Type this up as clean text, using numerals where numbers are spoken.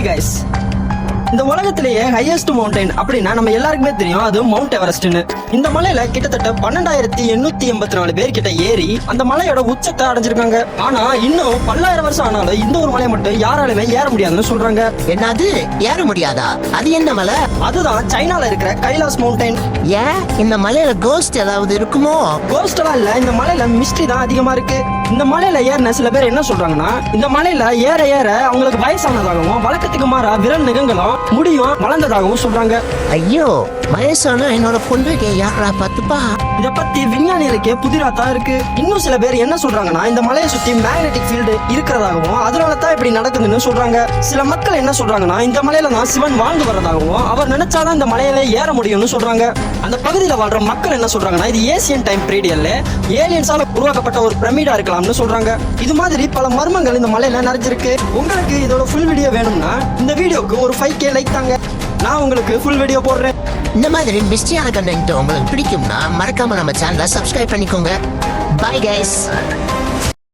Hi guys, இந்த உலகத்திலேயே highest mountain அப்படின்னா நம்ம எல்லாருக்குமே தெரியும், அது மவுண்ட் எவரெஸ்ட்னு. இந்த மலையில கிட்டத்தட்ட 12,884 பேர் கிட்ட ஏறி அந்த மலையோட உச்சத்தை அடைஞ்சிருக்காங்க. ஆனா இன்னும் 10,000 வருஷம் ஆனாலும் இந்த ஒரு மலையை மட்டும் யாராலுமே ஏற முடியாதுன்னு சொல்றாங்க. என்னது, ஏற முடியாதா? அது என்ன மலை? அதுதான் சைனால இருக்கிற கைலாஸ் மவுண்டைன். ஏன் இந்த மலையில கோஸ்ட் ஏதாவது இருக்குமோ? கோஸ்டெல்லாம் இல்ல, இந்த மலையில மிஸ்ட்ரி தான் அதிகமா இருக்கு. இந்த மலையில ஏறின சில பேர் என்ன சொல்றாங்கன்னா, இந்த மலையில ஏற ஏற அவங்களுக்கு வயசானதாகவும் வழக்கத்துக்கு மாறா விரல் நகங்களும் முடியும் வளர்ந்ததாகவும் சொல்றாங்க. ஐயோ, வயசான என்னோட பொண்ணுக்கு யாரா பார்த்துப்பா. இத பத்தி விஞ்ஞானிகளுக்கே புதிரா தான் இருக்கு. இன்னும் சில பேர் என்ன சொல்றாங்கன்னா, இந்த மலையை சுத்தி மேக்னெட்டிக் ஃபீல்டு இருக்கிறதாகவும் அதனால தான் இப்படி நடக்குதுன்னு சொல்றாங்க. சில மக்கள் என்ன சொல்றாங்கன்னா, இந்த மலையில தான் சிவன் வாழ்ந்து வர்றதாகவும் அவர் நினைச்சாதான் இந்த மலையில ஏற முடியும்னு சொல்றாங்க. அந்த பகுதியில வாழ்ற மக்கள் என்ன சொல்றாங்கன்னா, இது ஏசியன் டைம் பீரியட்ல ஏலியன்ஸால உருவாக்கப்பட்ட ஒரு பிரமிடா இருக்கலாம்னு சொல்றாங்க. இது மாதிரி பல மர்மங்கள் இந்த மலையில நிறைஞ்சிருக்கு. உங்களுக்கு இதோட ஃபுல் வீடியோ வேணும்னா இந்த வீடியோக்கு ஒரு 5K லைக் தாங்க, நான் உங்களுக்கு ஃபுல் வீடியோ போடுறேன். இந்த மாதிரி மிஸ்டியான கண்டென்ட் உங்களுக்கு பிடிக்கும்னா மறக்காம நம்ம சேனலை சப்ஸ்கிரைப் பண்ணிக்கோங்க. Bye guys.